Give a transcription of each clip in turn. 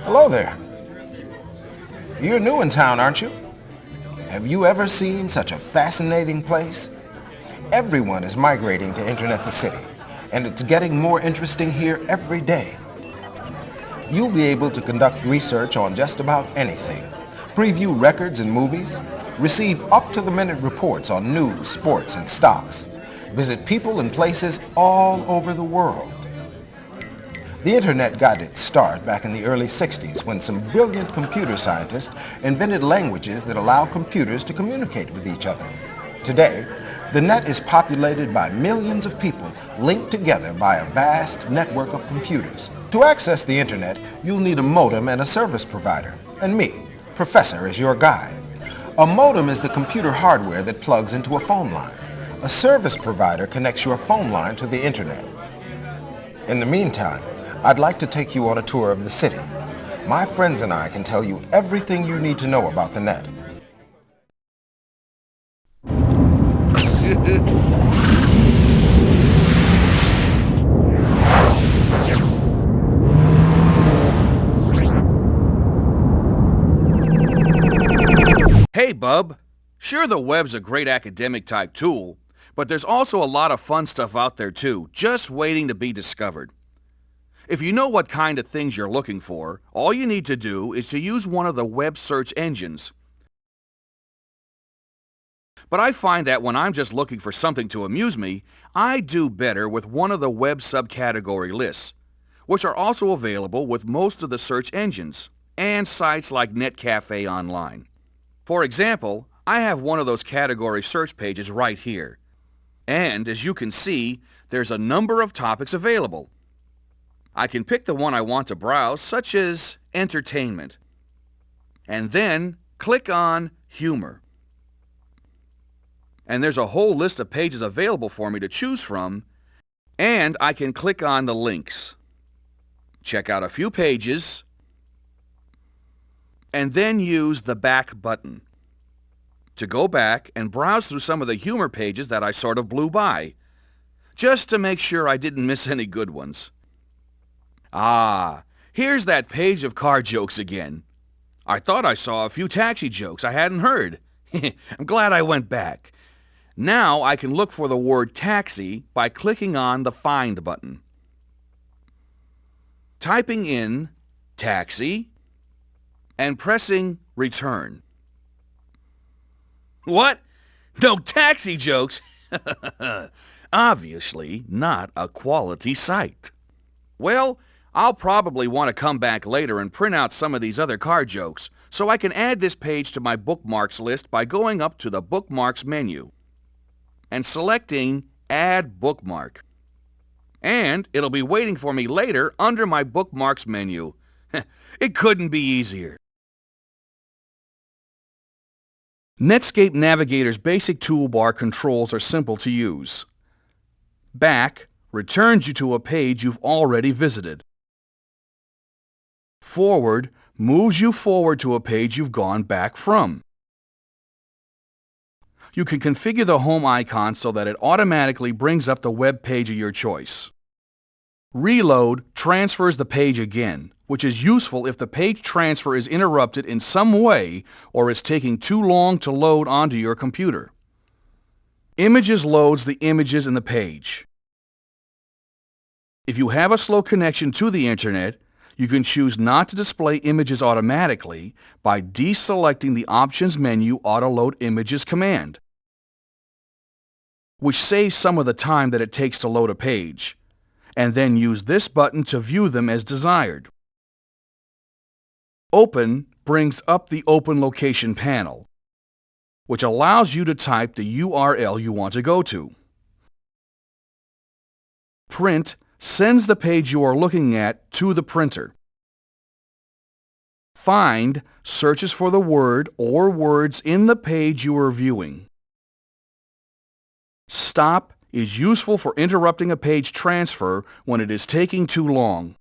Hello there. You're new in town, aren't you? Have you ever seen such a fascinating place? Everyone is migrating to Internet the City, and it's getting more interesting here every day. You'll be able to conduct research on just about anything, preview records and movies, receive up-to-the-minute reports on news, sports, and stocks, visit people and places all over the world. The Internet got its start back in the early 60s when some brilliant computer scientists invented languages that allow computers to communicate with each other. Today, the net is populated by millions of people linked together by a vast network of computers. To access the Internet, you'll need a modem and a service provider, and me, Professor, is your guide. A modem is the computer hardware that plugs into a phone line. A service provider connects your phone line to the Internet. In the meantime, I'd like to take you on a tour of the city. My friends and I can tell you everything you need to know about the net. Hey, bub. Sure, the web's a great academic type tool, but there's also a lot of fun stuff out there too, just waiting to be discovered. If you know what kind of things you're looking for, all you need to do is to use one of the web search engines. But I find that when I'm just looking for something to amuse me, I do better with one of the web subcategory lists, which are also available with most of the search engines and sites like Netcafe Online. For example, I have one of those category search pages right here. And as you can see, there's a number of topics available. I can pick the one I want to browse, such as entertainment, and then click on humor. And there's a whole list of pages available for me to choose from, and I can click on the links, check out a few pages, and then use the back button to go back and browse through some of the humor pages that I sort of blew by, just to make sure I didn't miss any good ones. Ah, here's that page of car jokes again. I thought I saw a few taxi jokes I hadn't heard. I'm glad I went back. Now I can look for the word taxi by clicking on the Find button. Typing in taxi and pressing return. What? No taxi jokes? Obviously not a quality site. Well, I'll probably want to come back later and print out some of these other car jokes, so I can add this page to my bookmarks list by going up to the Bookmarks menu and selecting Add Bookmark. And it'll be waiting for me later under my Bookmarks menu. It couldn't be easier. Netscape Navigator's basic toolbar controls are simple to use. Back returns you to a page you've already visited. Forward moves you forward to a page you've gone back from. You can configure the home icon so that it automatically brings up the web page of your choice. Reload transfers the page again, which is useful if the page transfer is interrupted in some way or is taking too long to load onto your computer. Images loads the images in the page. If you have a slow connection to the Internet, you can choose not to display images automatically by deselecting the Options menu Auto Load Images command, which saves some of the time that it takes to load a page, and then use this button to view them as desired. Open brings up the Open Location panel, which allows you to type the URL you want to go to. Print sends the page you are looking at to the printer. Find searches for the word or words in the page you are viewing. Stop is useful for interrupting a page transfer when it is taking too long.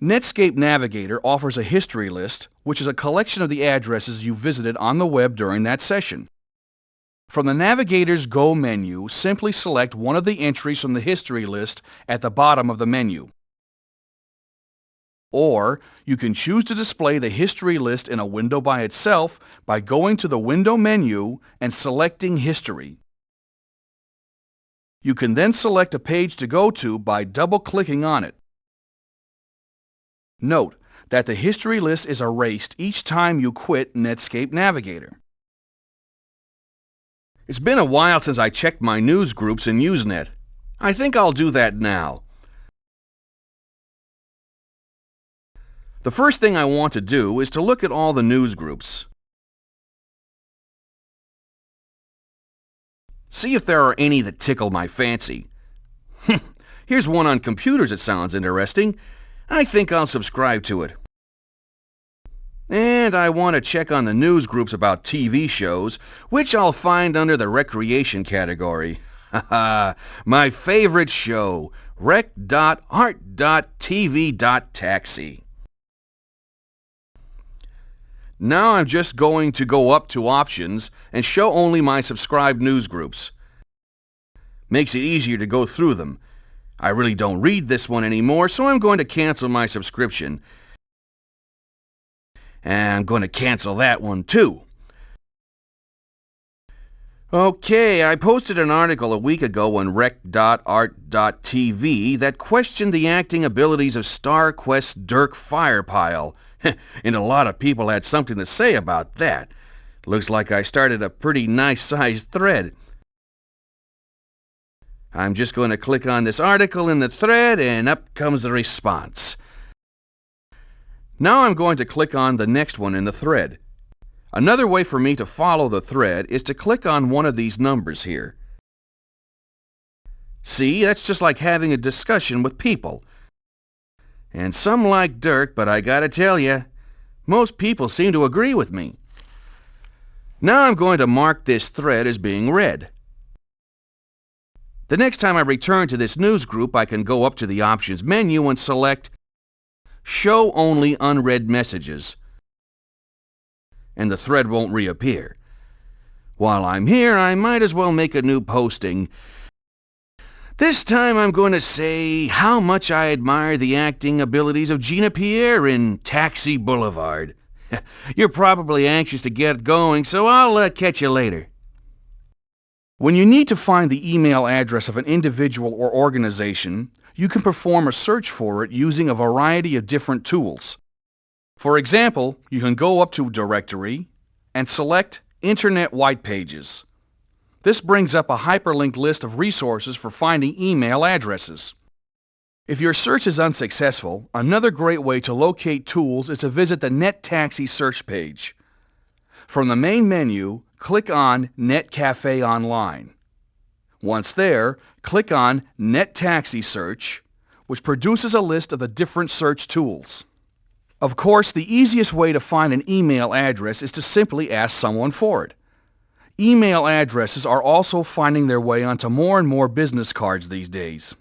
Netscape Navigator offers a history list, which is a collection of the addresses you visited on the web during that session. From the Navigator's Go menu, simply select one of the entries from the history list at the bottom of the menu. Or you can choose to display the history list in a window by itself by going to the window menu and selecting History. You can then select a page to go to by double-clicking on it. Note that the history list is erased each time you quit Netscape Navigator. It's been a while since I checked my news groups in Usenet. I think I'll do that now. The first thing I want to do is to look at all the news groups. See if there are any that tickle my fancy. Here's one on computers that sounds interesting. I think I'll subscribe to it. And I want to check on the news groups about TV shows, which I'll find under the recreation category. My favorite show, rec.art.tv.taxi. Now I'm just going to go up to Options and show only my subscribed news groups. Makes it easier to go through them. I really don't read this one anymore, so I'm going to cancel my subscription. And I'm going to cancel that one too. Okay, I posted an article a week ago on rec.art.tv that questioned the acting abilities of StarQuest's Dirk Firepile. And a lot of people had something to say about that. Looks like I started a pretty nice-sized thread. I'm just going to click on this article in the thread, and up comes the response. Now I'm going to click on the next one in the thread. Another way for me to follow the thread is to click on one of these numbers here. See, that's just like having a discussion with people. And some like Dirk, but I gotta tell you, most people seem to agree with me. Now I'm going to mark this thread as being read. The next time I return to this news group, I can go up to the Options menu and select Show Only Unread Messages, and the thread won't reappear. While I'm here, I might as well make a new posting. This time I'm going to say how much I admire the acting abilities of Gina Pierre in Taxi Boulevard. You're probably anxious to get going, so I'll catch you later. When you need to find the email address of an individual or organization, you can perform a search for it using a variety of different tools. For example, you can go up to Directory and select Internet White Pages. This brings up a hyperlinked list of resources for finding email addresses. If your search is unsuccessful, another great way to locate tools is to visit the Nettaxi search page. From the main menu, click on NetCafe Online. Once there, click on Nettaxi Search, which produces a list of the different search tools. Of course, the easiest way to find an email address is to simply ask someone for it. Email addresses are also finding their way onto more and more business cards these days.